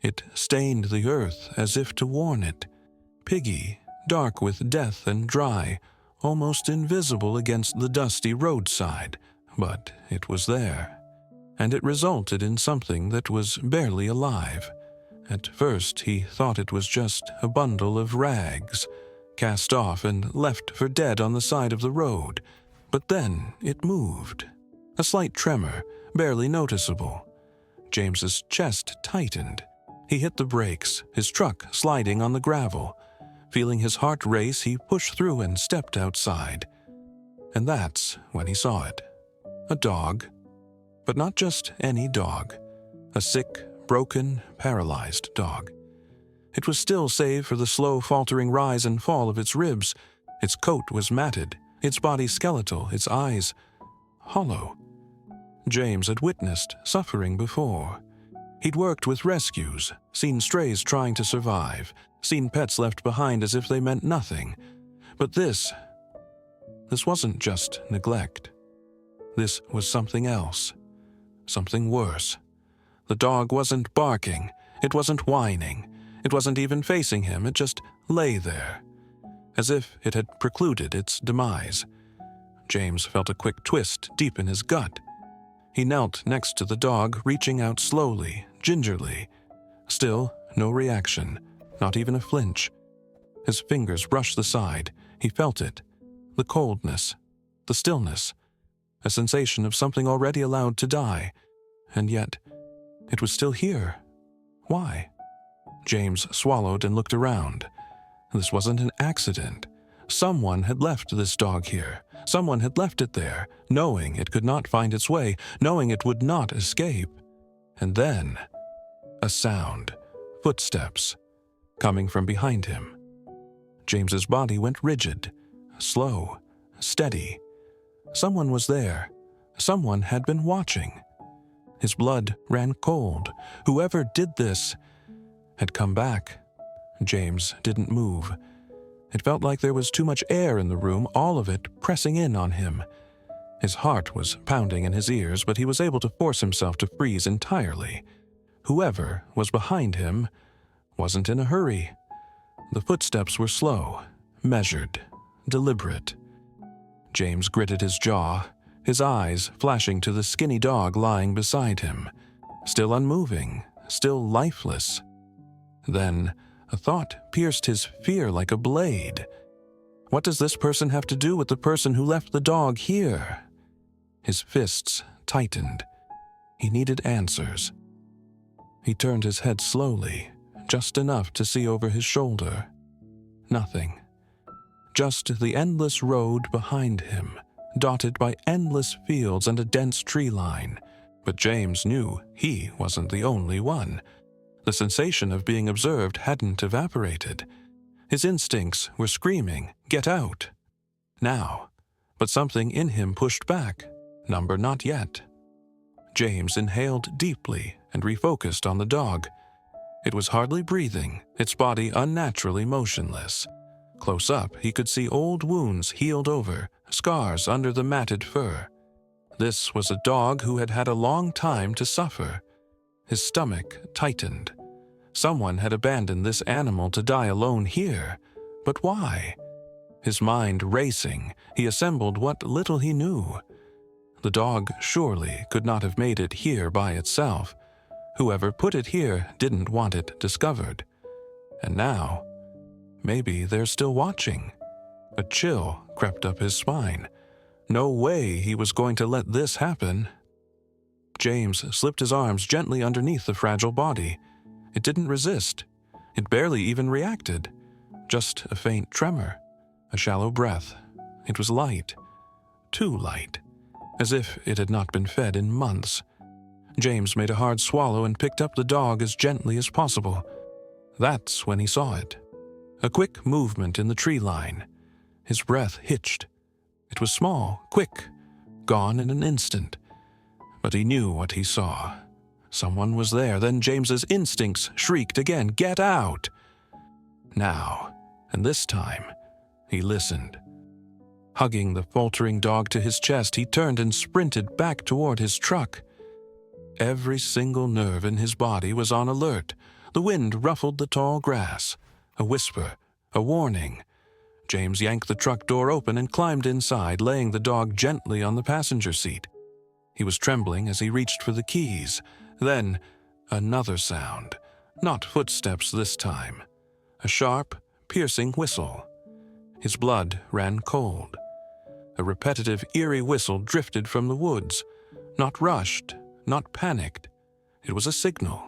It stained the earth as if to warn it. Piggy, dark with death and dry, almost invisible against the dusty roadside, but it was there. And it resulted in something that was barely alive. At first he thought it was just a bundle of rags, cast off and left for dead on the side of the road. But then it moved. A slight tremor, barely noticeable. James's chest tightened. He hit the brakes, his truck sliding on the gravel. Feeling his heart race, he pushed through and stepped outside. And that's when he saw it. A dog. But not just any dog. A sick, broken, paralyzed dog. It was still save for the slow, faltering rise and fall of its ribs. Its coat was matted, its body skeletal, its eyes hollow. James had witnessed suffering before. He'd worked with rescues, seen strays trying to survive, seen pets left behind as if they meant nothing. But this wasn't just neglect. This was something else. Something worse. The dog wasn't barking. It wasn't whining. It wasn't even facing him. It just lay there, as if it had precluded its demise. James felt a quick twist deep in his gut. He knelt next to the dog, reaching out slowly, gingerly. Still, no reaction, not even a flinch. His fingers brushed the side. He felt it. The coldness, the stillness, a sensation of something already allowed to die. And yet, it was still here. Why? James swallowed and looked around. This wasn't an accident. Someone had left this dog here. Someone had left it there, knowing it could not find its way, knowing it would not escape. And then, a sound. Footsteps. Coming from behind him. James's body went rigid. Slow. Steady. Someone was there. Someone had been watching. His blood ran cold. Whoever did this had come back. James didn't move. It felt like there was too much air in the room, all of it pressing in on him. His heart was pounding in his ears, but he was able to force himself to freeze entirely. Whoever was behind him wasn't in a hurry. The footsteps were slow, measured, deliberate. James gritted his jaw, his eyes flashing to the skinny dog lying beside him, still unmoving, still lifeless. Then a thought pierced his fear like a blade. What does this person have to do with the person who left the dog here? His fists tightened. He needed answers. He turned his head slowly, just enough to see over his shoulder. Nothing. Just the endless road behind him, dotted by endless fields and a dense tree line. But James knew he wasn't the only one. The sensation of being observed hadn't evaporated. His instincts were screaming, "Get out!" Now, but something in him pushed back. Number not yet. James inhaled deeply and refocused on the dog. It was hardly breathing, its body unnaturally motionless. Close up, he could see old wounds healed over, scars under the matted fur. This was a dog who had had a long time to suffer. His stomach tightened. Someone had abandoned this animal to die alone here. But why? His mind racing, he assembled what little he knew. The dog surely could not have made it here by itself. Whoever put it here didn't want it discovered. And now, maybe they're still watching. A chill crept up his spine. No way he was going to let this happen. James slipped his arms gently underneath the fragile body. It didn't resist. It barely even reacted. Just a faint tremor, a shallow breath. It was light. Too light. As if it had not been fed in months. James made a hard swallow and picked up the dog as gently as possible. That's when he saw it. A quick movement in the tree line. His breath hitched. It was small, quick, gone in an instant. But he knew what he saw. Someone was there. Then James's instincts shrieked again, "Get out!" Now, and this time, he listened. Hugging the faltering dog to his chest, he turned and sprinted back toward his truck. Every single nerve in his body was on alert, The wind ruffled the tall grass. A whisper, a warning. James yanked the truck door open and climbed inside, laying the dog gently on the passenger seat. He was trembling as he reached for the keys. Then, another sound. Not footsteps this time. A sharp, piercing whistle. His blood ran cold. A repetitive, eerie whistle drifted from the woods. Not rushed, not panicked. It was a signal.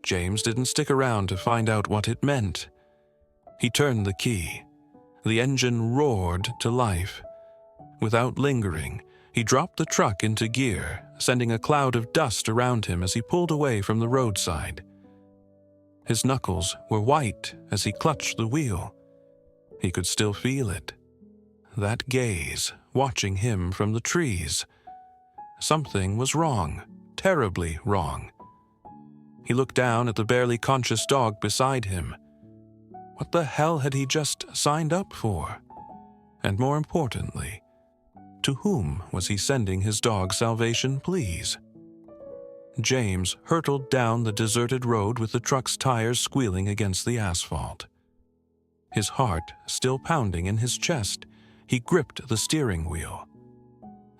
James didn't stick around to find out what it meant. He turned the key. The engine roared to life. Without lingering, he dropped the truck into gear, sending a cloud of dust around him as he pulled away from the roadside. His knuckles were white as he clutched the wheel. He could still feel it. That gaze, watching him from the trees. Something was wrong, terribly wrong. He looked down at the barely conscious dog beside him. What the hell had he just signed up for? And more importantly, to whom was he sending his dog's salvation pleas? James hurtled down the deserted road with the truck's tires squealing against the asphalt. His heart still pounding in his chest, he gripped the steering wheel.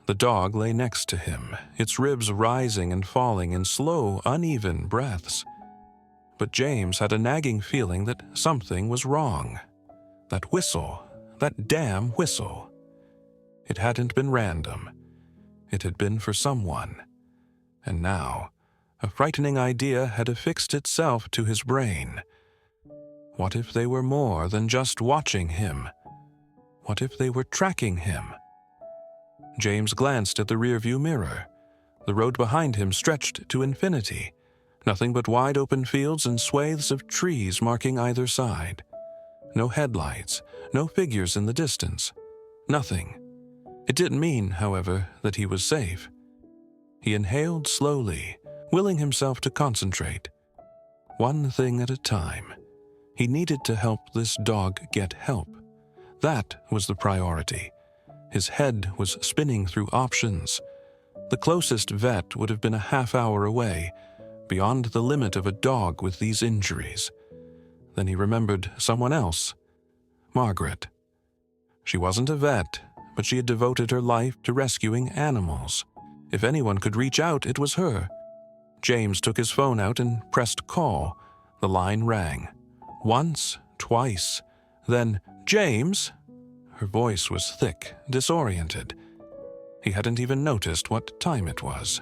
The dog lay next to him, its ribs rising and falling in slow, uneven breaths. But James had a nagging feeling that something was wrong. That whistle, that damn whistle. It hadn't been random. It had been for someone. And now, a frightening idea had affixed itself to his brain. What if they were more than just watching him? What if they were tracking him? James glanced at the rearview mirror. The road behind him stretched to infinity. Nothing but wide-open fields and swathes of trees marking either side. No headlights, no figures in the distance. Nothing. It didn't mean, however, that he was safe. He inhaled slowly, willing himself to concentrate. One thing at a time. He needed to help this dog get help. That was the priority. His head was spinning through options. The closest vet would have been a half-hour away, beyond the limit of a dog with these injuries. Then he remembered someone else. Margaret. She wasn't a vet, but she had devoted her life to rescuing animals. If anyone could reach out, it was her. James took his phone out and pressed call. The line rang. Once, twice. Then, "James?" Her voice was thick, disoriented. He hadn't even noticed what time it was.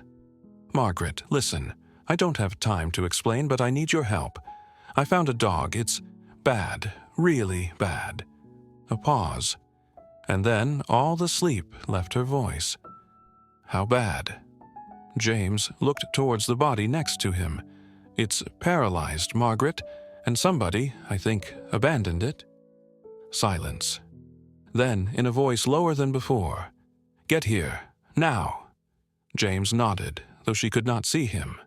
"Margaret, listen. I don't have time to explain, but I need your help. I found a dog. It's bad, really bad." A pause. And then all the sleep left her voice. "How bad?" James looked towards the body next to him. "It's paralyzed, Margaret, and somebody, I think, abandoned it." Silence. Then, in a voice lower than before, "Get here, now." James nodded, though she could not see him.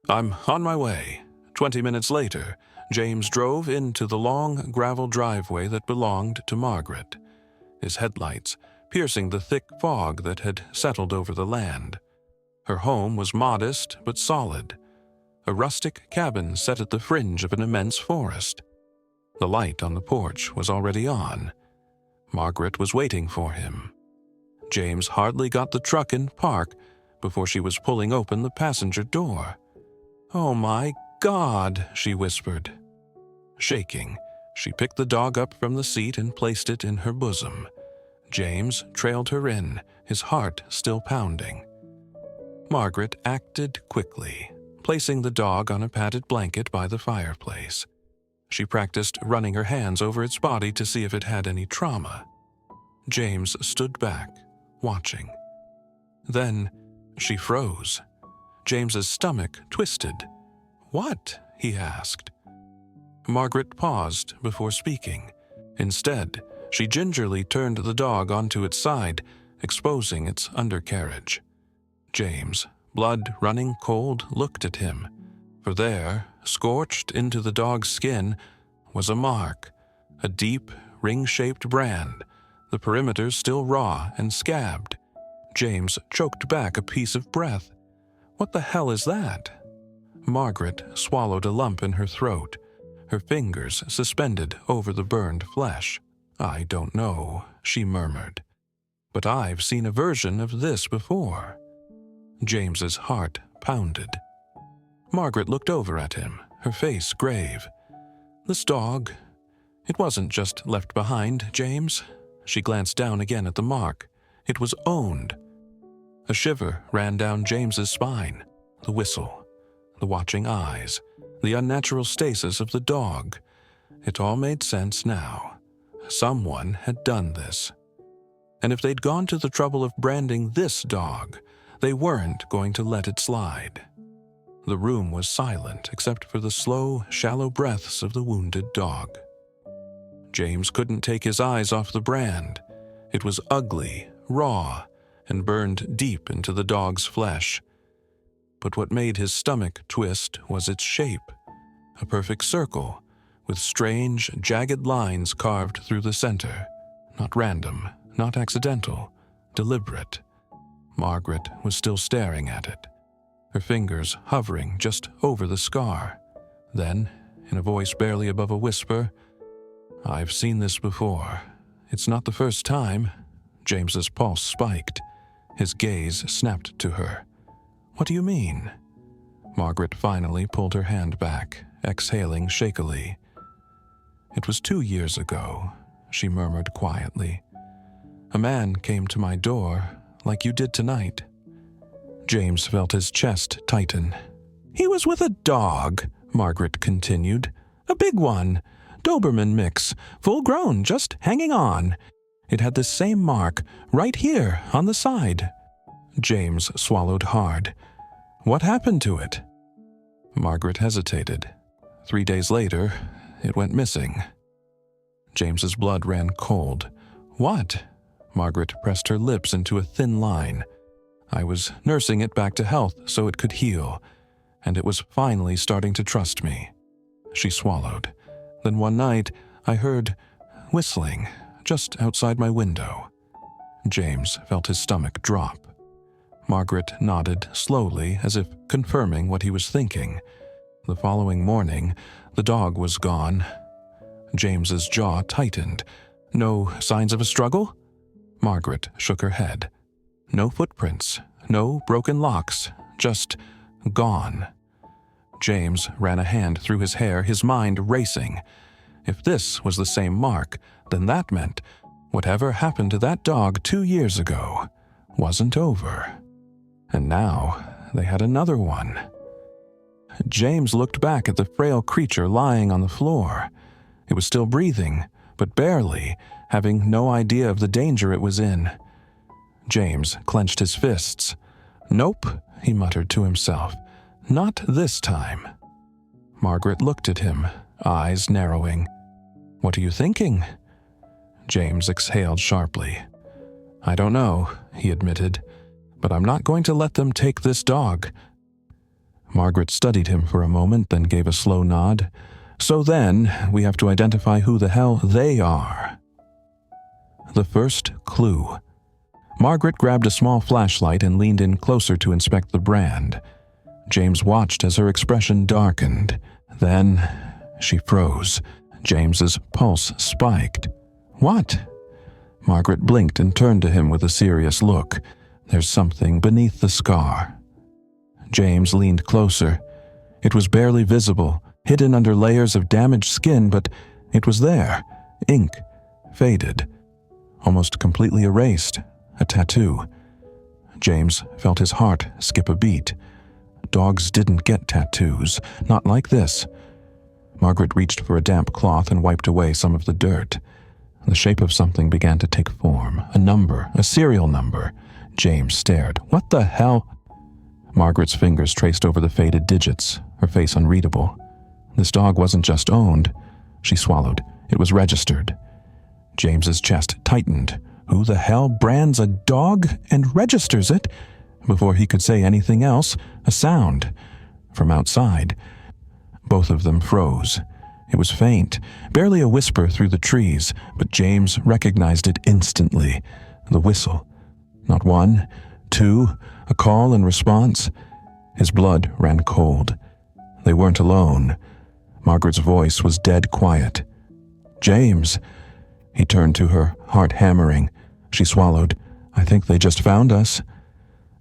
"I'm on my way." 20 minutes later, James drove into the long gravel driveway that belonged to Margaret, his headlights piercing the thick fog that had settled over the land. Her home was modest but solid, a rustic cabin set at the fringe of an immense forest. The light on the porch was already on. Margaret was waiting for him. James hardly got the truck in park before she was pulling open the passenger door. "Oh my God," she whispered. Shaking, she picked the dog up from the seat and placed it in her bosom. James trailed her in, his heart still pounding. Margaret acted quickly, placing the dog on a padded blanket by the fireplace. She practiced running her hands over its body to see if it had any trauma. James stood back, watching. Then she froze. James's stomach twisted. "What?" he asked. Margaret paused before speaking. Instead, she gingerly turned the dog onto its side, exposing its undercarriage. James, blood running cold, looked at him. For there, scorched into the dog's skin, was a mark, a deep, ring-shaped brand, the perimeter still raw and scabbed. James choked back a piece of breath. "What the hell is that?" Margaret swallowed a lump in her throat, her fingers suspended over the burned flesh. "I don't know," she murmured, "but I've seen a version of this before." James's heart pounded. Margaret looked over at him, her face grave. "This dog, it wasn't just left behind, James." She glanced down again at the mark. It was owned. A shiver ran down James's spine. The whistle, the watching eyes, the unnatural stasis of the dog. It all made sense now. Someone had done this. And if they'd gone to the trouble of branding this dog, they weren't going to let it slide. The room was silent except for the slow, shallow breaths of the wounded dog. James couldn't take his eyes off the brand. It was ugly, raw, and burned deep into the dog's flesh. But what made his stomach twist was its shape, a perfect circle, with strange, jagged lines carved through the center. Not random, not accidental, deliberate. Margaret was still staring at it, her fingers hovering just over the scar. Then, in a voice barely above a whisper, "I've seen this before. It's not the first time." James's pulse spiked. His gaze snapped to her. "What do you mean?" Margaret finally pulled her hand back, exhaling shakily. "It was 2 years ago," she murmured quietly. "A man came to my door, like you did tonight." James felt his chest tighten. "He was with a dog," Margaret continued. "A big one. Doberman mix, full grown, just hanging on. It had the same mark, right here on the side." James swallowed hard. "What happened to it?" Margaret hesitated. 3 days later, it went missing. James's blood ran cold. "What?" Margaret pressed her lips into a thin line. "I was nursing it back to health so it could heal, and it was finally starting to trust me." She swallowed. "Then one night, I heard whistling just outside my window." James felt his stomach drop. Margaret nodded slowly, as if confirming what he was thinking. The following morning, the dog was gone. James's jaw tightened. "No signs of a struggle?" Margaret shook her head. "No footprints, no broken locks, just gone." James ran a hand through his hair, his mind racing. If this was the same mark, then that meant whatever happened to that dog 2 years ago wasn't over. And now they had another one. James looked back at the frail creature lying on the floor. It was still breathing, but barely, having no idea of the danger it was in. James clenched his fists. "Nope," he muttered to himself. "Not this time." Margaret looked at him, eyes narrowing. "What are you thinking?" James exhaled sharply. "I don't know," he admitted, "but I'm not going to let them take this dog." Margaret studied him for a moment, then gave a slow nod. "So then, we have to identify who the hell they are." The first clue. Margaret grabbed a small flashlight and leaned in closer to inspect the brand. James watched as her expression darkened. Then she froze. James's pulse spiked. "What?" Margaret blinked and turned to him with a serious look. "There's something beneath the scar." James leaned closer. It was barely visible, hidden under layers of damaged skin, but it was there. Ink, faded, almost completely erased. A tattoo. James felt his heart skip a beat. Dogs didn't get tattoos, not like this. Margaret reached for a damp cloth and wiped away some of the dirt. The shape of something began to take form. A number, a serial number. James stared. "What the hell?" Margaret's fingers traced over the faded digits, her face unreadable. This dog wasn't just owned. She swallowed. It was registered. James's chest tightened. Who the hell brands a dog and registers it? Before he could say anything else, a sound from outside. Both of them froze. It was faint, barely a whisper through the trees, but James recognized it instantly. The whistle. Not one, two, a call and response. His blood ran cold. They weren't alone. Margaret's voice was dead quiet. "James." He turned to her, heart hammering. She swallowed. "I think they just found us."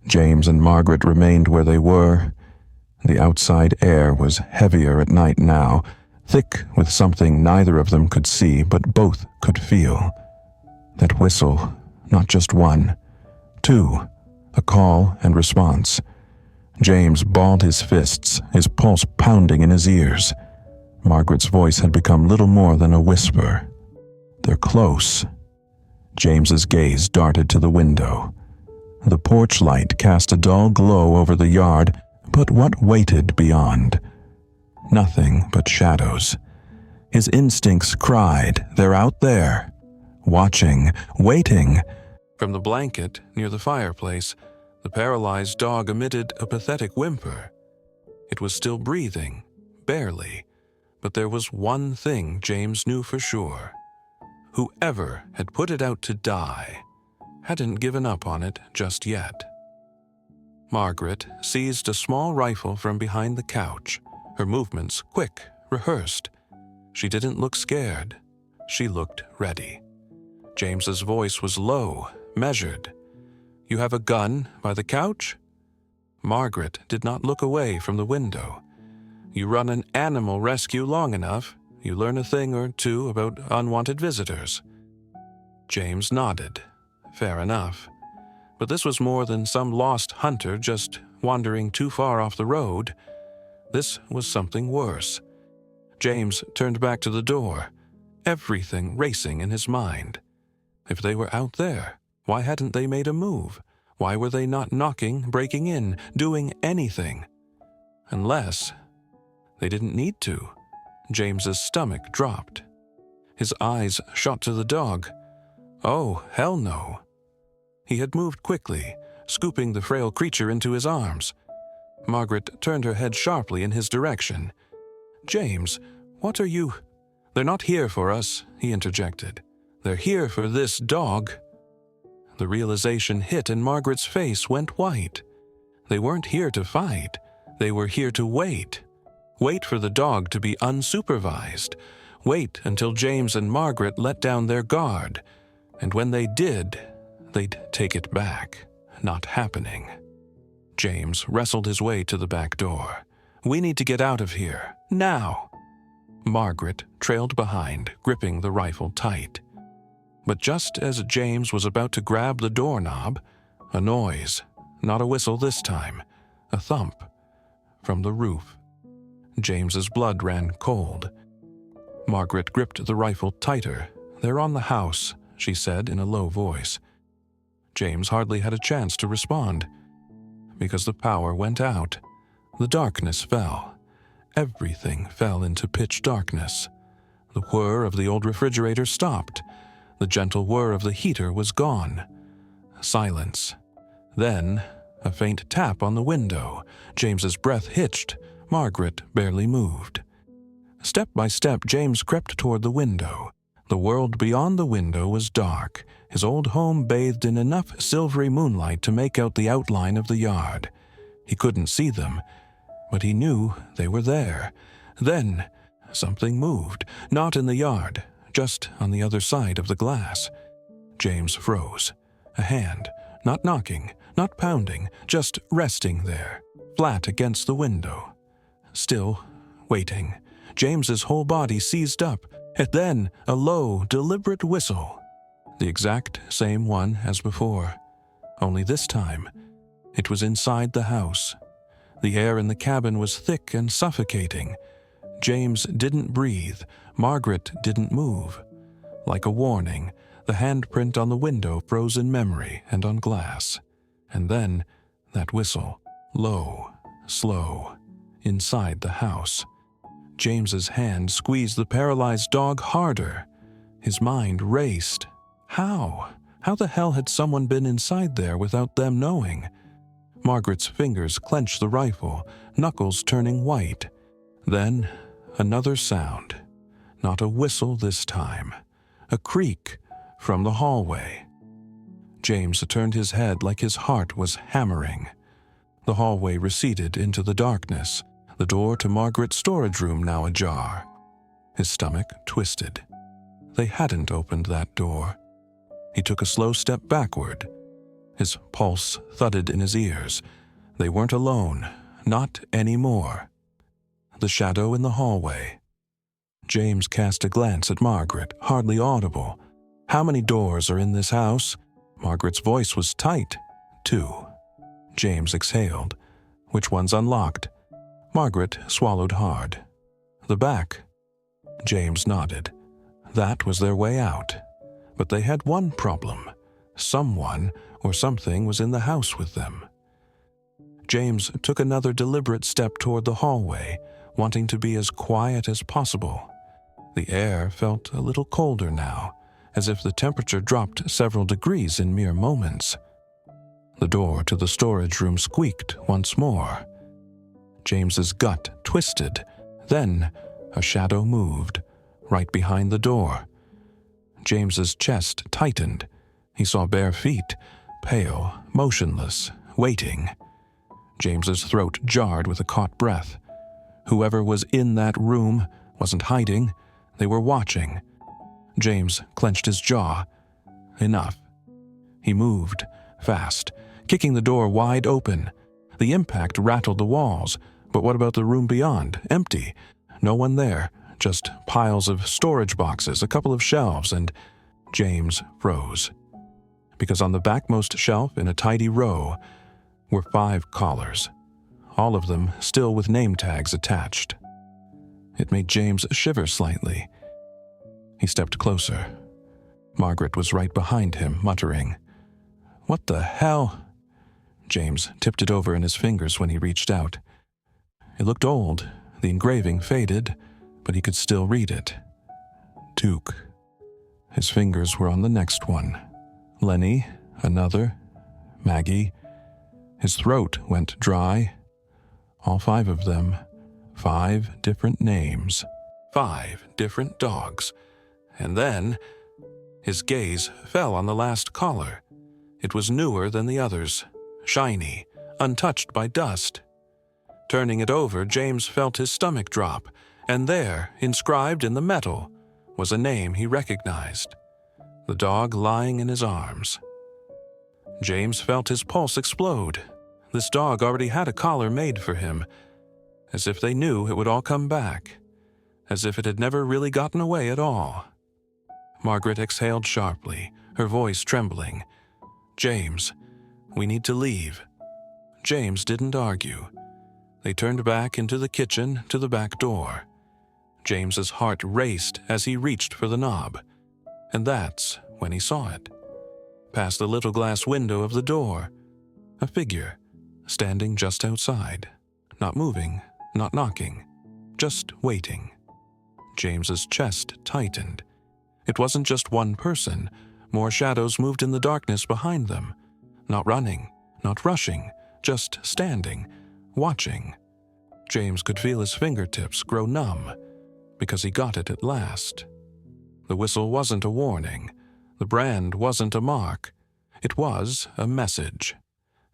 James and Margaret remained where they were. The outside air was heavier at night now, thick with something neither of them could see but both could feel. That whistle, not just one, two, a call and response. James balled his fists, his pulse pounding in his ears. Margaret's voice had become little more than a whisper. "They're close." James's gaze darted to the window. The porch light cast a dull glow over the yard, but what waited beyond? Nothing but shadows. His instincts cried, "They're out there," watching, waiting. From the blanket near the fireplace, the paralyzed dog emitted a pathetic whimper. It was still breathing, barely, but there was one thing James knew for sure. Whoever had put it out to die hadn't given up on it just yet. Margaret seized a small rifle from behind the couch, her movements quick, rehearsed. She didn't look scared. She looked ready. James's voice was low, measured. "You have a gun by the couch?" Margaret did not look away from the window. "You run an animal rescue long enough, you learn a thing or two about unwanted visitors." James nodded. Fair enough. But this was more than some lost hunter just wandering too far off the road. This was something worse. James turned back to the door, everything racing in his mind. If they were out there, why hadn't they made a move? Why were they not knocking, breaking in, doing anything? Unless they didn't need to. James's stomach dropped. His eyes shot to the dog. Oh, hell no. He had moved quickly, scooping the frail creature into his arms. Margaret turned her head sharply in his direction. "James, what are you—" "They're not here for us," he interjected. "They're here for this dog." The realization hit and Margaret's face went white. They weren't here to fight. They were here to wait. Wait for the dog to be unsupervised. Wait until James and Margaret let down their guard. And when they did, they'd take it back. Not happening. James wrestled his way to the back door. "We need to get out of here. Now!" Margaret trailed behind, gripping the rifle tight. But just as James was about to grab the doorknob, a noise, not a whistle this time, a thump, from the roof. James's blood ran cold. Margaret gripped the rifle tighter. "They're on the house," she said in a low voice. James hardly had a chance to respond, because the power went out. The darkness fell. Everything fell into pitch darkness. The whir of the old refrigerator stopped. The gentle whir of the heater was gone. Silence. Then, a faint tap on the window. James's breath hitched. Margaret barely moved. Step by step, James crept toward the window. The world beyond the window was dark, his old home bathed in enough silvery moonlight to make out the outline of the yard. He couldn't see them, but he knew they were there. Then, something moved, not in the yard, just on the other side of the glass. James froze. A hand, not knocking, not pounding, just resting there, flat against the window. Still, waiting. James's whole body seized up, and then a low, deliberate whistle. The exact same one as before. Only this time, it was inside the house. The air in the cabin was thick and suffocating. James didn't breathe. Margaret didn't move. Like a warning, the handprint on the window froze in memory and on glass. And then, that whistle, low, slow, inside the house. James's hand squeezed the paralyzed dog harder. His mind raced. How? How the hell had someone been inside there without them knowing? Margaret's fingers clenched the rifle, knuckles turning white. Then, another sound. Not a whistle this time. A creak from the hallway. James turned his head like his heart was hammering. The hallway receded into the darkness. the door to Margaret's storage room now ajar. His stomach twisted. They hadn't opened that door. He took a slow step backward. His pulse thudded in his ears. They weren't alone, not anymore. The shadow in the hallway. James cast a glance at Margaret, hardly audible. How many doors are in this house? Margaret's voice was tight. 2. James exhaled. Which one's unlocked? Margaret swallowed hard. The back. James nodded. That was their way out. But they had one problem. Someone or something was in the house with them. James took another deliberate step toward the hallway, wanting to be as quiet as possible. The air felt a little colder now, as if the temperature dropped several degrees in mere moments. The door to the storage room squeaked once more. James's gut twisted. Then a shadow moved, right behind the door. James's chest tightened. He saw bare feet, pale, motionless, waiting. James's throat jarred with a caught breath. Whoever was in that room wasn't hiding. They were watching. James clenched his jaw. Enough. He moved, fast, kicking the door wide open. The impact rattled the walls, but what about the room beyond? Empty. No one there, just piles of storage boxes, a couple of shelves, and James froze. Because on the backmost shelf in a tidy row were 5 collars, all of them still with name tags attached. It made James shiver slightly. He stepped closer. Margaret was right behind him, muttering, "What the hell?" James tipped it over in his fingers when he reached out. It looked old, the engraving faded, but he could still read it. Duke. His fingers were on the next one. Lenny, another, Maggie. His throat went dry. All 5 of them. 5 different names. 5 different dogs. And then his gaze fell on the last collar. It was newer than the others, shiny, untouched by dust. Turning it over, James felt his stomach drop, and there, inscribed in the metal, was a name he recognized. The dog lying in his arms. James felt his pulse explode. This dog already had a collar made for him, as if they knew it would all come back, as if it had never really gotten away at all. Margaret exhaled sharply, her voice trembling. "James, we need to leave." James didn't argue. They turned back into the kitchen to the back door. James's heart raced as he reached for the knob, and that's when he saw it. Past the little glass window of the door, a figure, standing just outside, not moving, not knocking, just waiting. James's chest tightened. It wasn't just one person. More shadows moved in the darkness behind them. Not running, not rushing, just standing, watching. James could feel his fingertips grow numb, because he got it at last. The whistle wasn't a warning. The brand wasn't a mark. It was a message.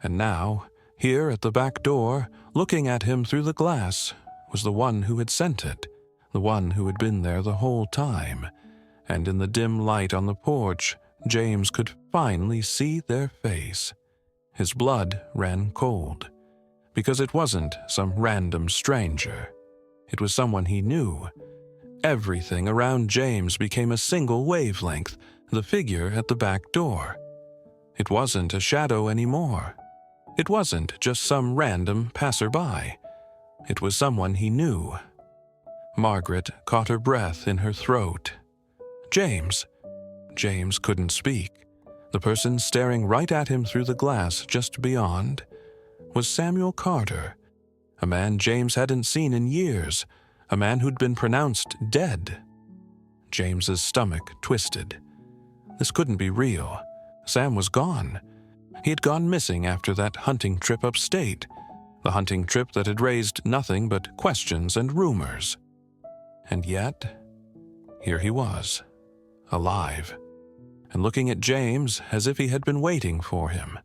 And now, here at the back door, looking at him through the glass, was the one who had sent it, the one who had been there the whole time. And in the dim light on the porch, James could finally see their face. His blood ran cold, because it wasn't some random stranger. It was someone he knew. Everything around James became a single wavelength, the figure at the back door. It wasn't a shadow anymore. It wasn't just some random passerby. It was someone he knew. Margaret caught her breath in her throat. James. James couldn't speak. The person staring right at him through the glass just beyond was Samuel Carter, a man James hadn't seen in years, a man who'd been pronounced dead. James's stomach twisted. This couldn't be real. Sam was gone. He had gone missing after that hunting trip upstate, the hunting trip that had raised nothing but questions and rumors. And yet, here he was, alive, and looking at James as if he had been waiting for him.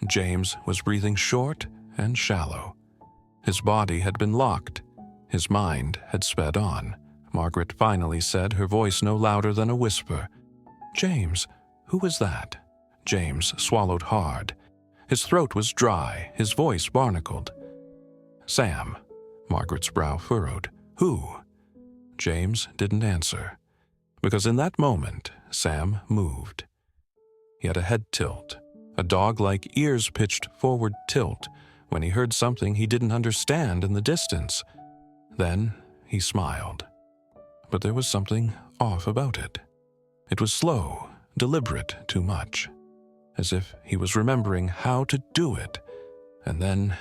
James was breathing short and shallow. His body had been locked. His mind had sped on. Margaret finally said, her voice no louder than a whisper, "James, who was that?" James swallowed hard. His throat was dry, his voice barnacled. "Sam." Margaret's brow furrowed. "Who?" James didn't answer, because in that moment, Sam moved. He had a head tilt, a dog-like ears pitched forward tilt when he heard something he didn't understand in the distance. Then he smiled. But there was something off about it. It was slow, deliberate too much, as if he was remembering how to do it. And then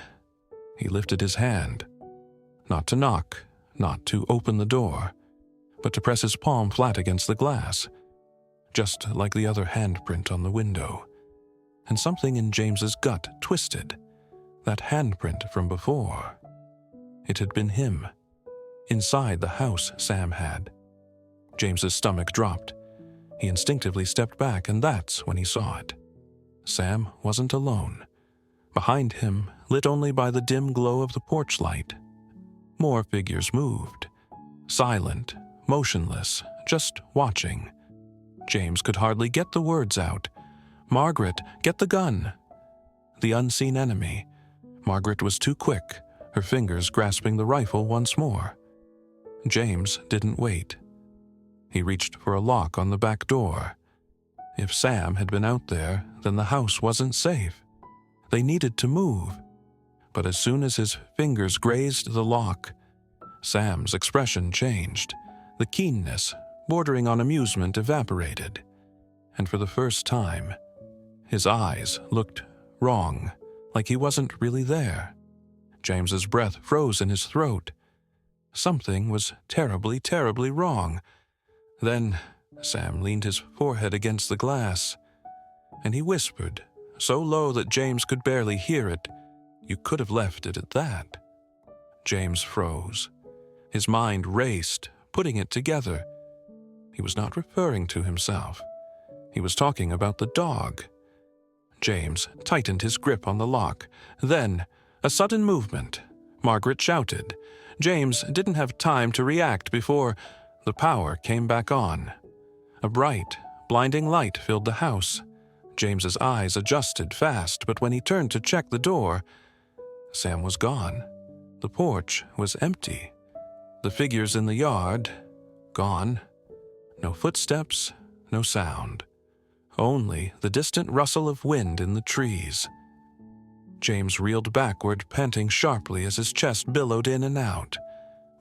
he lifted his hand, not to knock, not to open the door, but to press his palm flat against the glass, just like the other handprint on the window. And something in James's gut twisted. That handprint from before. It had been him, inside the house Sam had. James's stomach dropped. He instinctively stepped back, and that's when he saw it. Sam wasn't alone. Behind him, lit only by the dim glow of the porch light, more figures moved, silent, motionless, just watching. James could hardly get the words out. "Margaret, get the gun!" The unseen enemy. Margaret was too quick, her fingers grasping the rifle once more. James didn't wait. He reached for a lock on the back door. If Sam had been out there, then the house wasn't safe. They needed to move. But as soon as his fingers grazed the lock, Sam's expression changed. The keenness, bordering on amusement, evaporated. And for the first time, his eyes looked wrong, like he wasn't really there. James's breath froze in his throat. Something was terribly, terribly wrong. Then Sam leaned his forehead against the glass, and he whispered, so low that James could barely hear it, "You could have left it at that." James froze. His mind raced, putting it together. He was not referring to himself. He was talking about the dog. James tightened his grip on the lock. Then, a sudden movement. Margaret shouted. James didn't have time to react before the power came back on. A bright, blinding light filled the house. James's eyes adjusted fast, but when he turned to check the door, Sam was gone. The porch was empty. The figures in the yard, gone. No footsteps, no sound. Only the distant rustle of wind in the trees. James reeled backward, panting sharply as his chest billowed in and out.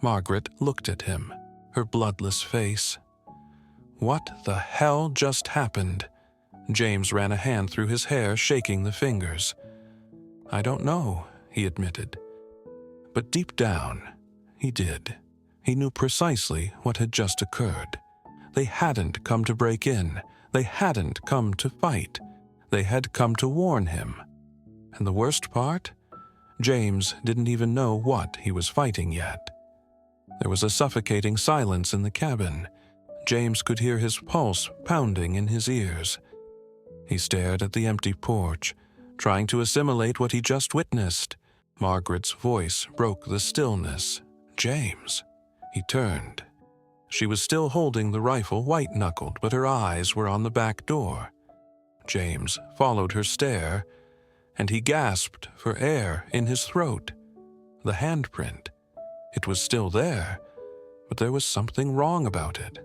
Margaret looked at him, her bloodless face. What the hell just happened? James ran a hand through his hair, shaking the fingers. "I don't know," he admitted. But deep down, he did. He knew precisely what had just occurred. They hadn't come to break in. They hadn't come to fight. They had come to warn him. And the worst part? James didn't even know what he was fighting yet. There was a suffocating silence in the cabin. James could hear his pulse pounding in his ears. He stared at the empty porch, trying to assimilate what he just witnessed. Margaret's voice broke the stillness. "James." He turned. She was still holding the rifle white-knuckled, but her eyes were on the back door. James followed her stare, and he gasped for air in his throat. The handprint. It was still there, but there was something wrong about it.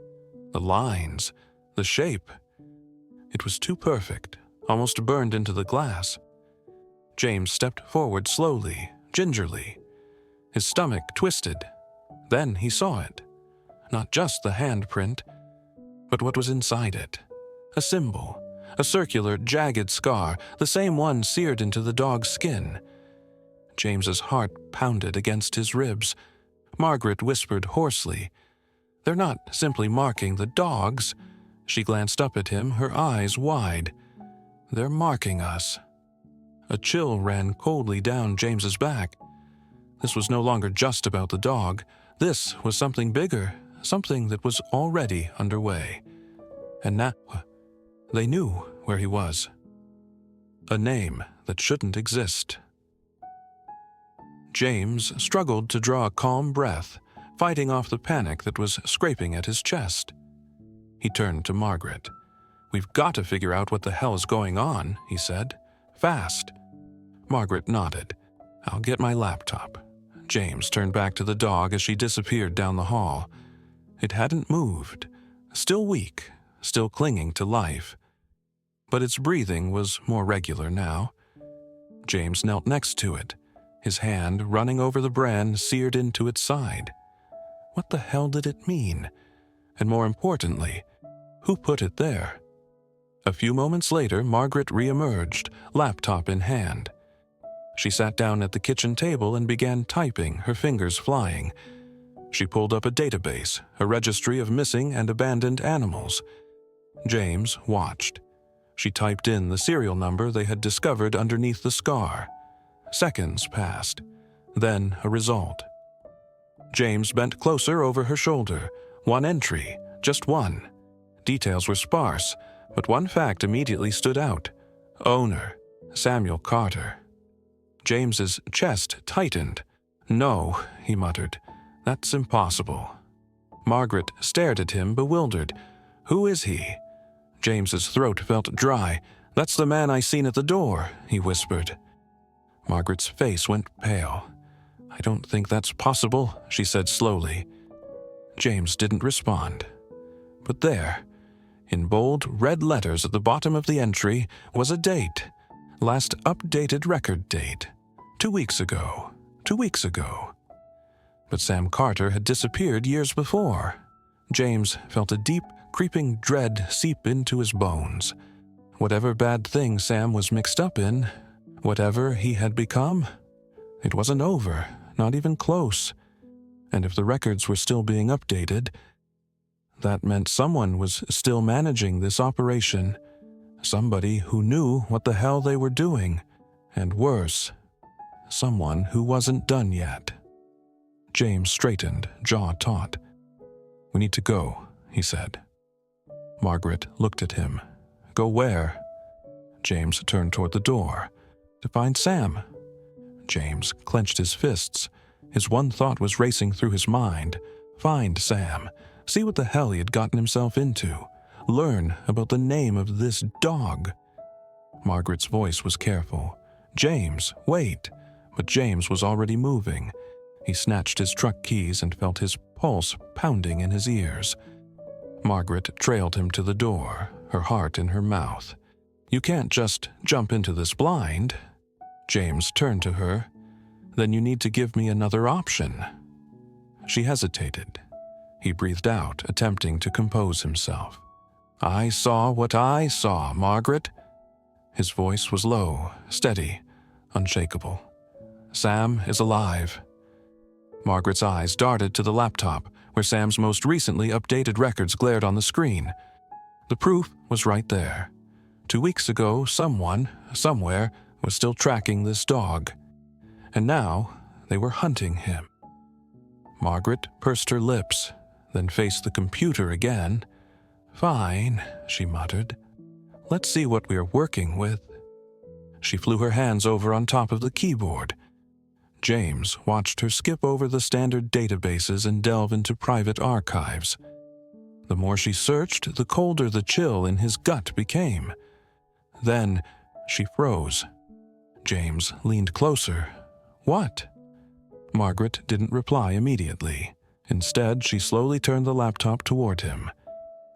The lines, the shape. It was too perfect, almost burned into the glass. James stepped forward slowly, gingerly. His stomach twisted. Then he saw it. Not just the handprint, but what was inside it. A symbol, a circular, jagged scar, the same one seared into the dog's skin. James's heart pounded against his ribs. Margaret whispered hoarsely, "They're not simply marking the dogs." She glanced up at him, her eyes wide. "They're marking us." A chill ran coldly down James's back. This was no longer just about the dog. This was something bigger, something that was already underway. And now, they knew where he was. A name that shouldn't exist. James struggled to draw a calm breath, fighting off the panic that was scraping at his chest. He turned to Margaret. "We've got to figure out what the hell is going on," he said. "Fast." Margaret nodded. "I'll get my laptop." James turned back to the dog as she disappeared down the hall. It hadn't moved, still weak, still clinging to life. But its breathing was more regular now. James knelt next to it, his hand running over the brand seared into its side. What the hell did it mean? And more importantly, who put it there? A few moments later, Margaret re-emerged, laptop in hand. She sat down at the kitchen table and began typing, her fingers flying. She pulled up a database, a registry of missing and abandoned animals. James watched. She typed in the serial number they had discovered underneath the scar. Seconds passed. Then a result. James bent closer over her shoulder. One entry, just one. Details were sparse, but one fact immediately stood out. Owner, Samuel Carter. James's chest tightened. "No," he muttered. "That's impossible." Margaret stared at him, bewildered. "Who is he?" James's throat felt dry. "That's the man I seen at the door," he whispered. Margaret's face went pale. "I don't think that's possible," she said slowly. James didn't respond. But there, in bold red letters at the bottom of the entry, was a date. Last updated record date. 2 weeks ago. 2 weeks ago. But Sam Carter had disappeared years before. James felt a deep, creeping dread seep into his bones. Whatever bad thing Sam was mixed up in, whatever he had become, it wasn't over, not even close. And if the records were still being updated, that meant someone was still managing this operation. Somebody who knew what the hell they were doing. And worse, someone who wasn't done yet. James straightened, jaw taut. "We need to go," he said. Margaret looked at him. "Go where?" James turned toward the door. "To find Sam." James clenched his fists. His one thought was racing through his mind. Find Sam. See what the hell he had gotten himself into. Learn about the name of this dog. Margaret's voice was careful. "James, wait." But James was already moving. He snatched his truck keys and felt his pulse pounding in his ears. Margaret trailed him to the door, her heart in her mouth. "You can't just jump into this blind." James turned to her. "Then you need to give me another option." She hesitated. He breathed out, attempting to compose himself. "I saw what I saw, Margaret." His voice was low, steady, unshakable. "Sam is alive." Margaret's eyes darted to the laptop, where Sam's most recently updated records glared on the screen. The proof was right there. 2 weeks ago, someone, somewhere, was still tracking this dog. And now, they were hunting him. Margaret pursed her lips, then faced the computer again. "Fine," she muttered. "Let's see what we are working with." She flew her hands over on top of the keyboard. James watched her skip over the standard databases and delve into private archives. The more she searched, the colder the chill in his gut became. Then she froze. James leaned closer. "What?" Margaret didn't reply immediately. Instead, she slowly turned the laptop toward him.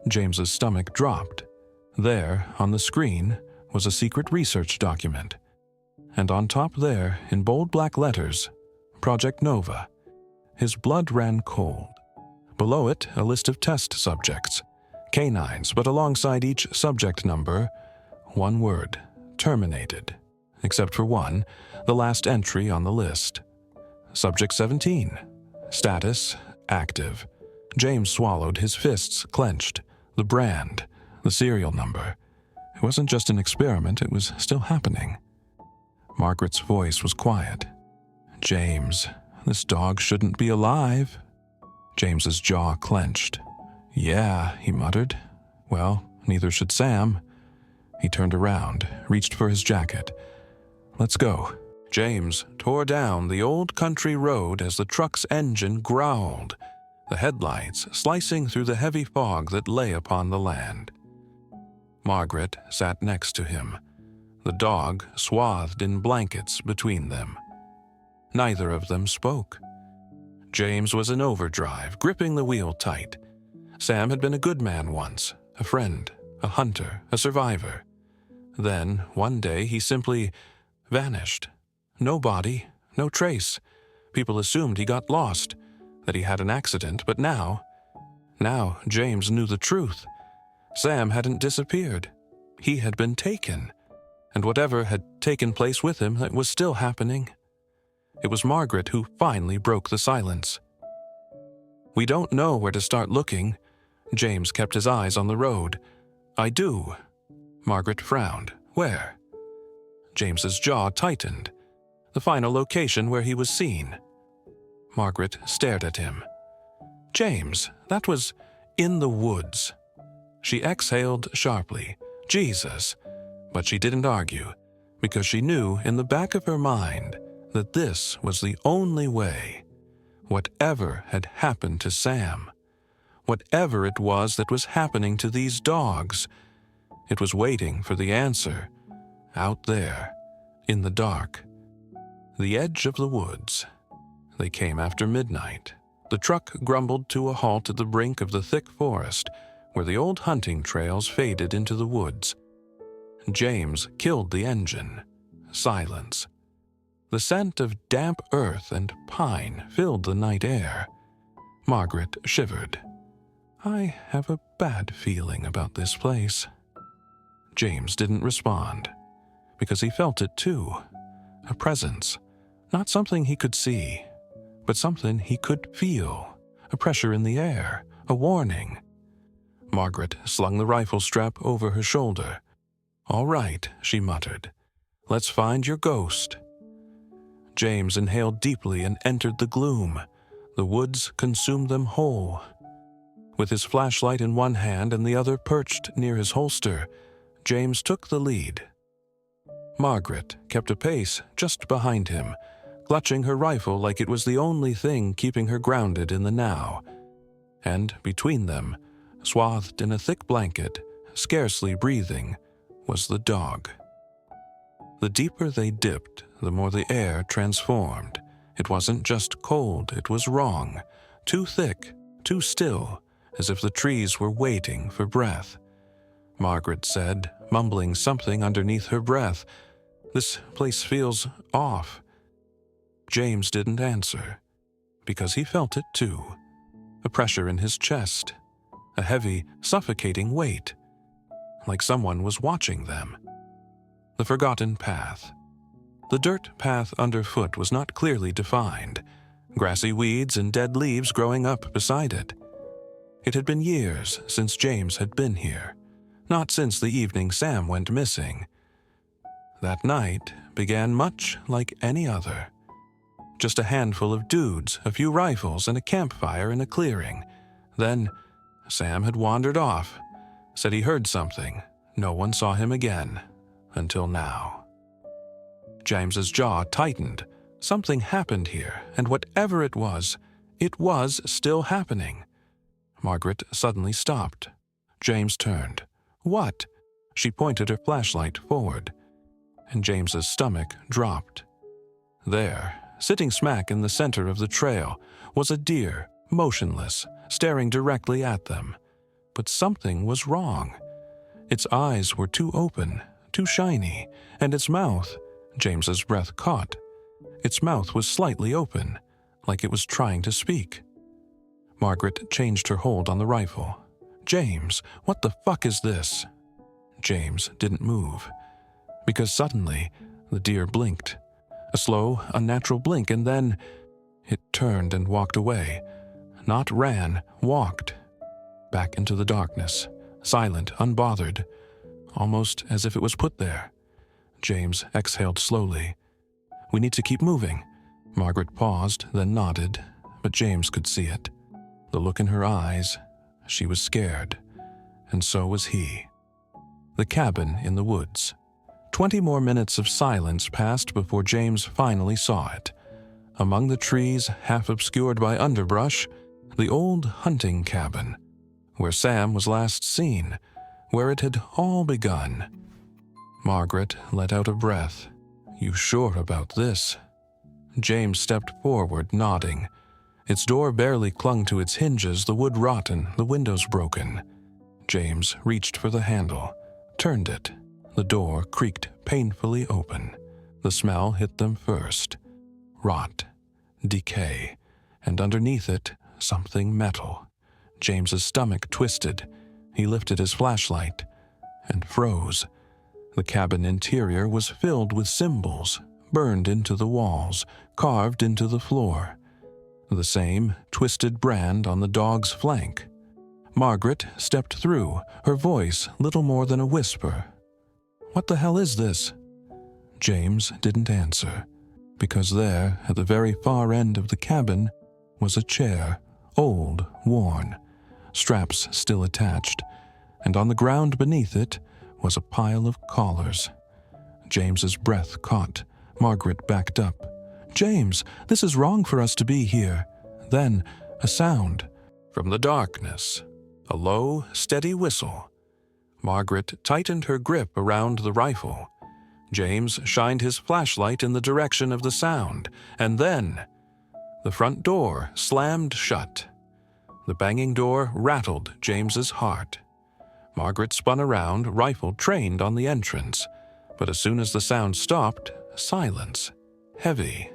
James's stomach dropped. There, on the screen, was a secret research document. And on top there, in bold black letters, Project Nova. His blood ran cold. Below it, a list of test subjects. Canines, but alongside each subject number, one word, terminated. Except for one, the last entry on the list. Subject 17. Status, active. James swallowed, his fists clenched. The brand, the serial number. It wasn't just an experiment, it was still happening. Margaret's voice was quiet. "James, this dog shouldn't be alive." James's jaw clenched. "Yeah," he muttered. "Well, neither should Sam." He turned around, reached for his jacket. "Let's go." James tore down the old country road as the truck's engine growled, the headlights slicing through the heavy fog that lay upon the land. Margaret sat next to him, the dog swathed in blankets between them. Neither of them spoke. James was in overdrive, gripping the wheel tight. Sam had been a good man once, a friend, a hunter, a survivor. Then, one day, he simply vanished. No body, no trace. People assumed he got lost, that he had an accident, but now James knew the truth. Sam hadn't disappeared. He had been taken, and whatever had taken place with him, it was still happening. It was Margaret who finally broke the silence. "We don't know where to start looking." James kept his eyes on the road. "I do." Margaret frowned. "Where?" James's jaw tightened. "The final location where he was seen." Margaret stared at him. "James, that was in the woods." She exhaled sharply. "Jesus." But she didn't argue, because she knew in the back of her mind that this was the only way. Whatever had happened to Sam, whatever it was that was happening to these dogs, it was waiting for the answer, out there, in the dark. The edge of the woods. They came after midnight. The truck grumbled to a halt at the brink of the thick forest, where the old hunting trails faded into the woods. James killed the engine. Silence. The scent of damp earth and pine filled the night air. Margaret shivered. "I have a bad feeling about this place." James didn't respond, because he felt it too. A presence. Not something he could see, but something he could feel. A pressure in the air. A warning. Margaret slung the rifle strap over her shoulder. "All right," she muttered. "Let's find your ghost." James inhaled deeply and entered the gloom. The woods consumed them whole. With his flashlight in one hand and the other perched near his holster, James took the lead. Margaret kept a pace just behind him, clutching her rifle like it was the only thing keeping her grounded in the now. And between them, swathed in a thick blanket, scarcely breathing, was the dog. The deeper they dipped, the more the air transformed. It wasn't just cold, it was wrong. Too thick, too still, as if the trees were waiting for breath. Margaret said, mumbling something underneath her breath, "This place feels off." James didn't answer, because he felt it too. A pressure in his chest, a heavy, suffocating weight, like someone was watching them. The forgotten path. The dirt path underfoot was not clearly defined, grassy weeds and dead leaves growing up beside it. It had been years since James had been here, not since the evening Sam went missing. That night began much like any other. Just a handful of dudes, a few rifles, and a campfire in a clearing. Then Sam had wandered off, said he heard something. No one saw him again, until now. James's jaw tightened. Something happened here, and whatever it was still happening. Margaret suddenly stopped. James turned. "What?" She pointed her flashlight forward, and James's stomach dropped. There, sitting smack in the center of the trail, was a deer, motionless, staring directly at them. But something was wrong. Its eyes were too open, too shiny, and its mouth, James's breath caught. Its mouth was slightly open, like it was trying to speak. Margaret changed her hold on the rifle. "James, what the fuck is this?" James didn't move, because suddenly the deer blinked. A slow, unnatural blink, and then it turned and walked away. Not ran, walked. Back into the darkness, silent, unbothered, almost as if it was put there. James exhaled slowly. "We need to keep moving." Margaret paused, then nodded, but James could see it. The look in her eyes. She was scared, and so was he. The cabin in the woods. 20 more minutes of silence passed before James finally saw it. Among the trees, half obscured by underbrush, the old hunting cabin, where Sam was last seen, where it had all begun. Margaret let out a breath. "You sure about this?" James stepped forward, nodding. Its door barely clung to its hinges, the wood rotten, the windows broken. James reached for the handle, turned it. The door creaked painfully open. The smell hit them first. Rot, decay, and underneath it, something metal. James's stomach twisted. He lifted his flashlight and froze. The cabin interior was filled with symbols, burned into the walls, carved into the floor. The same twisted brand on the dog's flank. Margaret stepped through, her voice little more than a whisper. "What the hell is this?" James didn't answer, because there, at the very far end of the cabin, was a chair, old, worn, straps still attached, and on the ground beneath it was a pile of collars. James's breath caught. Margaret backed up. "James, this is wrong for us to be here." Then, a sound. From the darkness, a low, steady whistle. Margaret tightened her grip around the rifle. James shined his flashlight in the direction of the sound, and then the front door slammed shut. The banging door rattled James's heart. Margaret spun around, rifle trained on the entrance, but as soon as the sound stopped, silence. Heavy,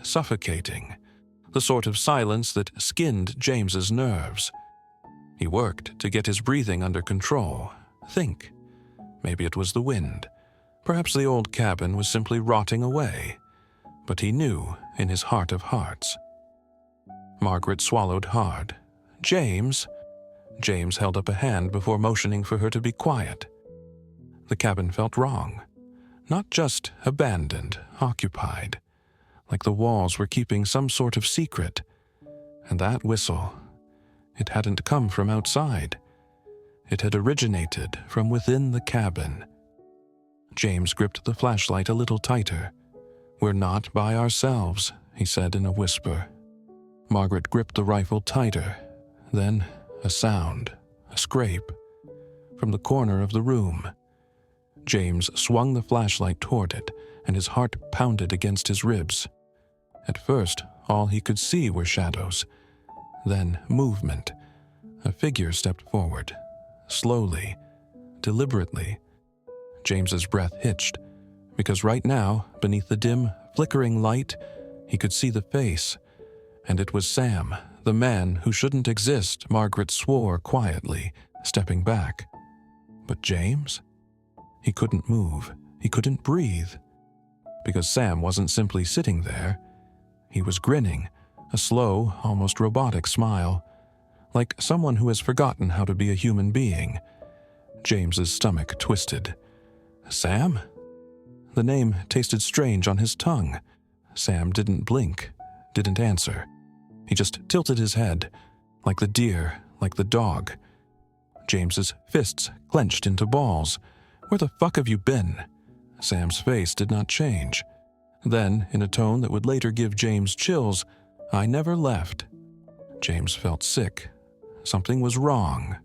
suffocating, the sort of silence that skinned James's nerves. He worked to get his breathing under control. Think. Maybe it was the wind. Perhaps the old cabin was simply rotting away. But he knew in his heart of hearts. Margaret swallowed hard. "James." James held up a hand before motioning for her to be quiet. The cabin felt wrong. Not just abandoned, occupied. Like the walls were keeping some sort of secret. And that whistle, it hadn't come from outside. It had originated from within the cabin. James gripped the flashlight a little tighter. "We're not by ourselves," he said in a whisper. Margaret gripped the rifle tighter. Then a sound, a scrape, from the corner of the room. James swung the flashlight toward it, and his heart pounded against his ribs. At first, all he could see were shadows. Then movement. A figure stepped forward, slowly, deliberately. James's breath hitched, because right now, beneath the dim, flickering light, he could see the face. And it was Sam, the man who shouldn't exist, Margaret swore quietly, stepping back. But James? He couldn't move. He couldn't breathe. Because Sam wasn't simply sitting there. He was grinning, a slow, almost robotic smile, like someone who has forgotten how to be a human being. James's stomach twisted. "Sam?" The name tasted strange on his tongue. Sam didn't blink, didn't answer. He just tilted his head, like the deer, like the dog. James's fists clenched into balls. "Where the fuck have you been?" Sam's face did not change. Then, in a tone that would later give James chills, "I never left." James felt sick. Something was wrong.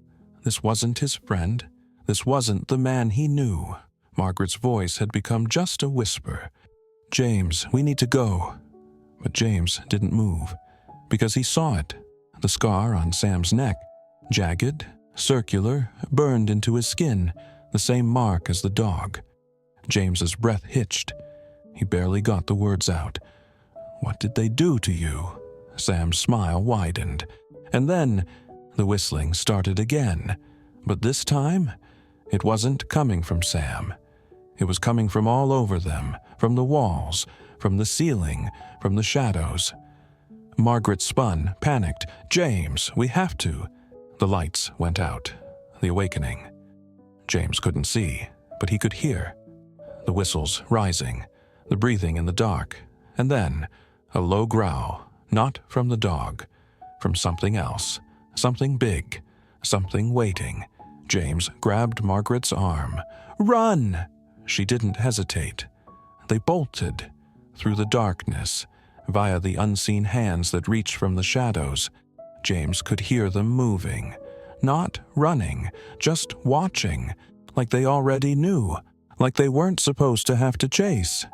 This wasn't his friend. This wasn't the man he knew. Margaret's voice had become just a whisper. "James, we need to go." But James didn't move, because he saw it. The scar on Sam's neck, jagged, circular, burned into his skin, the same mark as the dog. James's breath hitched. He barely got the words out. "What did they do to you?" Sam's smile widened. And then the whistling started again. But this time, it wasn't coming from Sam. It was coming from all over them, from the walls, from the ceiling, from the shadows. Margaret spun, panicked. "James, we have to." The lights went out. The awakening. James couldn't see, but he could hear. The whistles rising, the breathing in the dark, and then a low growl, not from the dog, from something else, something big, something waiting. James grabbed Margaret's arm. "Run!" she didn't hesitate. They bolted through the darkness, via the unseen hands that reached from the shadows. James could hear them moving, not running, just watching, like they already knew, like they weren't supposed to have to chase,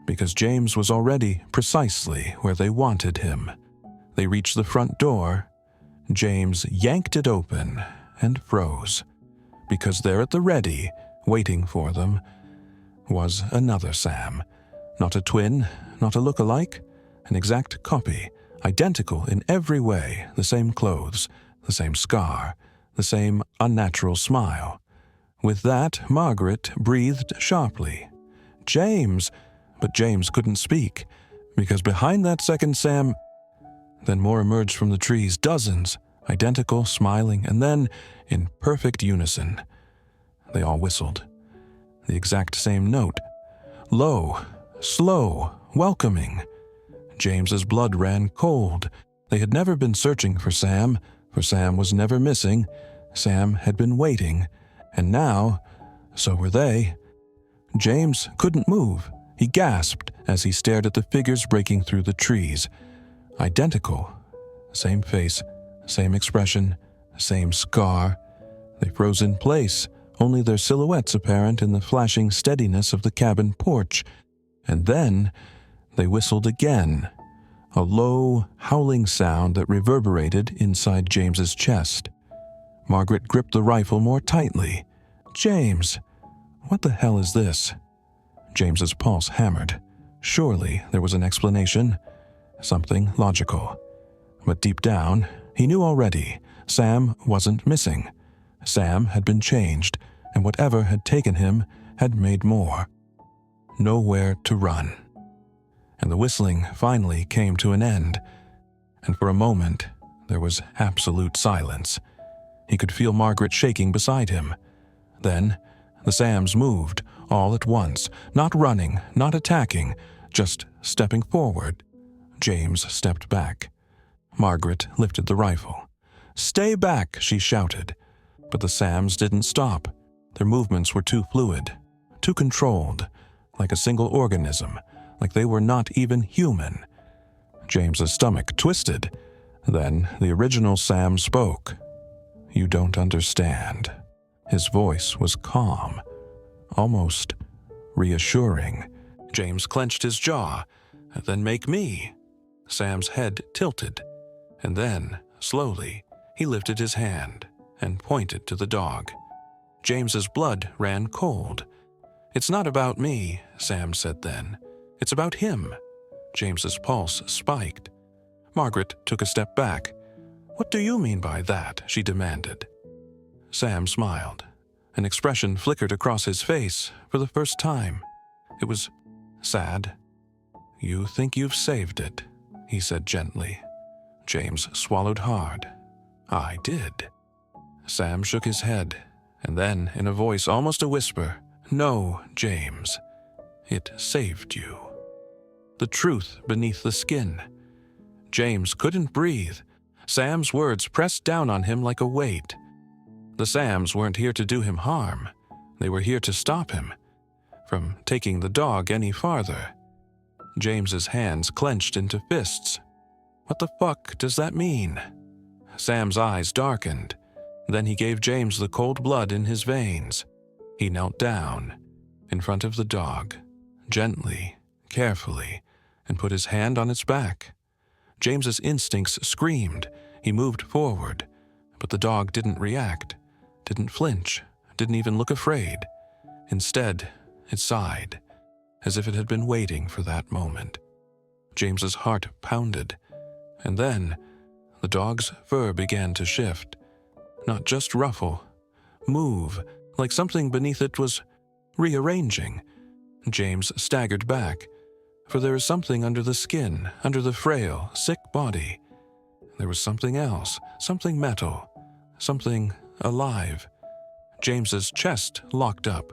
because James was already precisely where they wanted him. They reached the front door. James yanked it open and froze, because there at the ready, waiting for them, was another Sam. Not a twin, not a look-alike, an exact copy, identical in every way, the same clothes, the same scar, the same unnatural smile. With that, Margaret breathed sharply. "James!" But James couldn't speak, because behind that second Sam, then more emerged from the trees, dozens, identical, smiling, and then, in perfect unison, they all whistled. The exact same note. Low, slow, welcoming. James's blood ran cold. They had never been searching for Sam was never missing. Sam had been waiting, and now, so were they. James couldn't move. He gasped as he stared at the figures breaking through the trees. Identical. Same face, same expression, same scar. They froze in place, only their silhouettes apparent in the flashing steadiness of the cabin porch. And then they whistled again, a low, howling sound that reverberated inside James's chest. Margaret gripped the rifle more tightly. "James, what the hell is this?" James's pulse hammered. Surely there was an explanation, something logical. But deep down, he knew already, Sam wasn't missing. Sam had been changed, and whatever had taken him had made more. Nowhere to run. And the whistling finally came to an end, and for a moment there was absolute silence. He could feel Margaret shaking beside him. Then the Sams moved, all at once, not running, not attacking, just stepping forward. James stepped back. Margaret lifted the rifle. "Stay back," she shouted. But the Sams didn't stop. Their movements were too fluid, too controlled, like a single organism, like they were not even human. James's stomach twisted. Then the original Sam spoke. "You don't understand." His voice was calm, almost reassuring. James clenched his jaw. "Then make me." Sam's head tilted, and then, slowly, he lifted his hand and pointed to the dog. James's blood ran cold. "It's not about me," Sam said then. "It's about him." James's pulse spiked. Margaret took a step back. "What do you mean by that?" she demanded. Sam smiled. An expression flickered across his face for the first time. It was sad. "You think you've saved it," he said gently. James swallowed hard. "I did." Sam shook his head, and then, in a voice almost a whisper, "No, James. It saved you." The truth beneath the skin. James couldn't breathe. Sam's words pressed down on him like a weight. The Sams weren't here to do him harm. They were here to stop him from taking the dog any farther. James's hands clenched into fists. "What the fuck does that mean?" Sam's eyes darkened. Then he gave James the cold blood in his veins. He knelt down in front of the dog, gently, carefully, and put his hand on its back. James's instincts screamed. He moved forward, but the dog didn't react, didn't flinch, didn't even look afraid. Instead, it sighed, as if it had been waiting for that moment. James's heart pounded, and then the dog's fur began to shift. Not just ruffle, move, like something beneath it was rearranging. James staggered back, for there is something under the skin, under the frail, sick body. There was something else, something metal, something alive. James's chest locked up.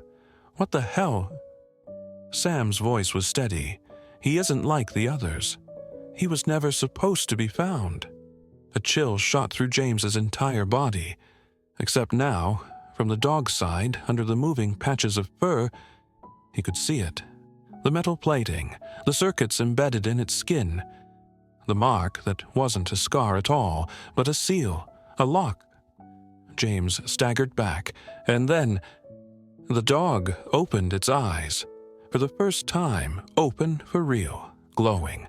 "What the hell?" Sam's voice was steady. "He isn't like the others. He was never supposed to be found." A chill shot through James's entire body, except now, from the dog's side, under the moving patches of fur, He could see it. The metal plating, the circuits embedded in its skin. The mark that wasn't a scar at all, but a seal, a lock. James staggered back, and then the dog opened its eyes. For the first time, open for real, glowing.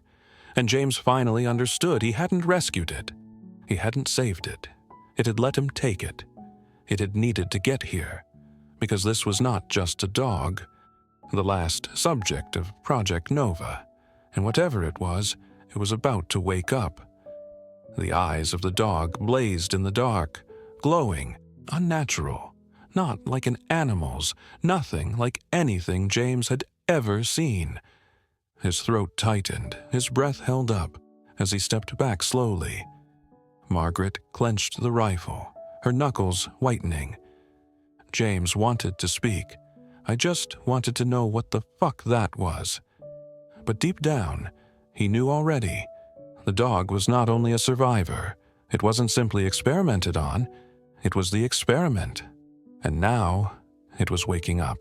And James finally understood he hadn't rescued it. He hadn't saved it. It had let him take it. It had needed to get here, because this was not just a dog, the last subject of Project Nova, and whatever it was about to wake up. The eyes of the dog blazed in the dark, glowing, unnatural, not like an animal's, nothing like anything James had ever seen. His throat tightened, his breath held up as he stepped back slowly. Margaret clenched the rifle, her knuckles whitening. James wanted to speak. I just wanted to know what the fuck that was. But deep down, he knew already. The dog was not only a survivor. It wasn't simply experimented on. It was the experiment. And now, it was waking up.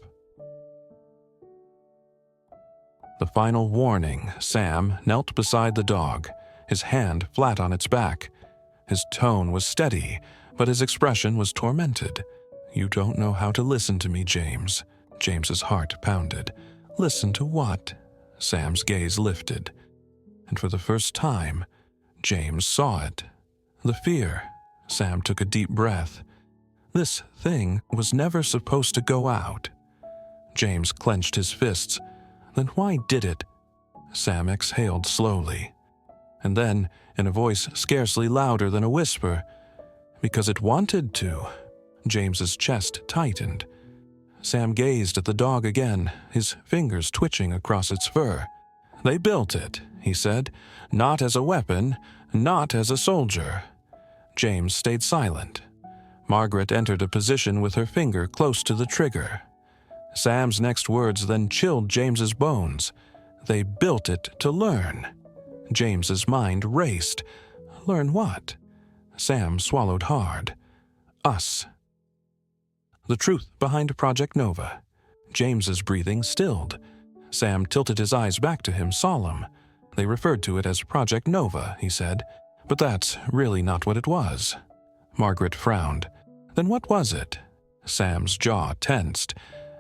The final warning, Sam knelt beside the dog, his hand flat on its back. His tone was steady, but his expression was tormented. "You don't know how to listen to me, James." James's heart pounded. "Listen to what?" Sam's gaze lifted. And for the first time, James saw it. The fear. Sam took a deep breath. This thing was never supposed to go out. James clenched his fists. Then why did it? Sam exhaled slowly. And then, in a voice scarcely louder than a whisper, "Because it wanted to." James's chest tightened. Sam gazed at the dog again, his fingers twitching across its fur. "They built it," he said, "not as a weapon, not as a soldier." James stayed silent. Margaret entered a position with her finger close to the trigger. Sam's next words then chilled James's bones. "They built it to learn." James's mind raced. Learn what? Sam swallowed hard. Us. The truth behind Project Nova. James's breathing stilled. Sam tilted his eyes back to him, solemn. They referred to it as Project Nova, he said, but that's really not what it was. Margaret frowned. Then what was it? Sam's jaw tensed.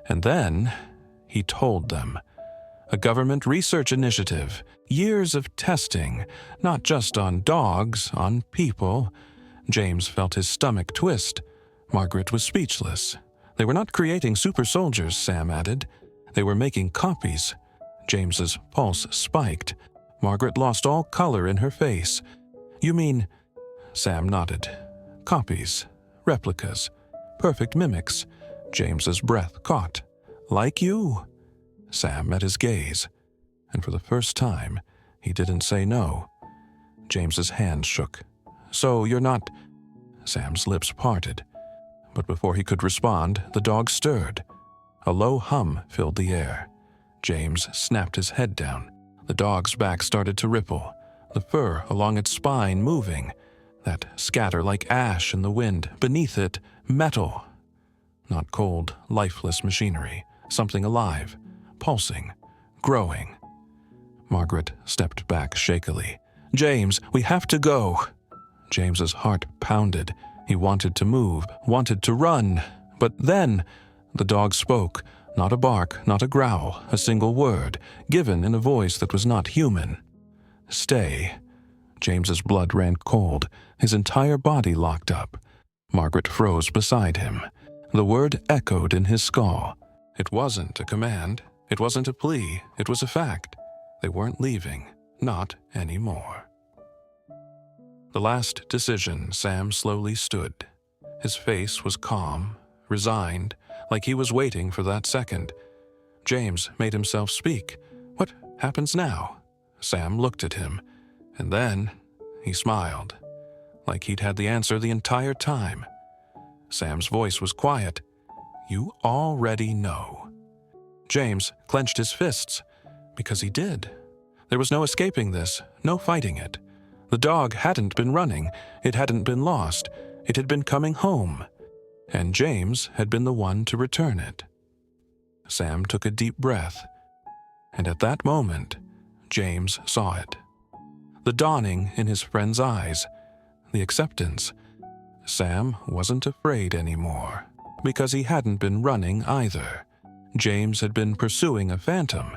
And then he told them. A government research initiative. Years of testing, not just on dogs, on people. James felt his stomach twist. Margaret was speechless. They were not creating super soldiers, Sam added. They were making copies. James's pulse spiked. Margaret lost all color in her face. "You mean—" Sam nodded. "Copies. Replicas. Perfect mimics." James's breath caught. "Like you." Sam met his gaze. And for the first time, he didn't say no. James's hand shook. "So you're not—" Sam's lips parted. But before he could respond, the dog stirred. A low hum filled the air. James snapped his head down. The dog's back started to ripple, the fur along its spine moving, that scatter like ash in the wind, beneath it, metal. Not cold, lifeless machinery, something alive, pulsing, growing. Margaret stepped back shakily. "James, we have to go." James's heart pounded. He wanted to move, wanted to run. But then the dog spoke, not a bark, not a growl, a single word, given in a voice that was not human. "Stay." James's blood ran cold, his entire body locked up. Margaret froze beside him. The word echoed in his skull. It wasn't a command. It wasn't a plea. It was a fact. They weren't leaving. Not anymore. The last decision, Sam slowly stood. His face was calm, resigned, like he was waiting for that second. James made himself speak. "What happens now?" Sam looked at him, and then he smiled, like he'd had the answer the entire time. Sam's voice was quiet. "You already know." James clenched his fists, because he did. There was no escaping this, no fighting it. The dog hadn't been running, it hadn't been lost, it had been coming home, and James had been the one to return it. Sam took a deep breath, and at that moment, James saw it. The dawning in his friend's eyes, the acceptance. Sam wasn't afraid anymore, because he hadn't been running either. James had been pursuing a phantom,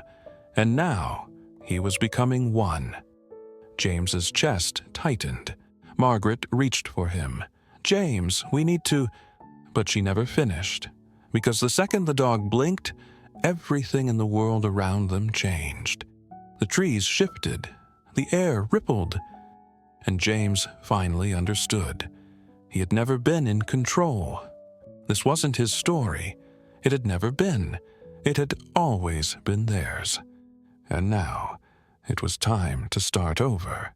and now he was becoming one. James's chest tightened. Margaret reached for him. "James, we need to—" But she never finished, because the second the dog blinked, everything in the world around them changed. The trees shifted, the air rippled, and James finally understood. He had never been in control. This wasn't his story. It had never been. It had always been theirs. And now, it was time to start over.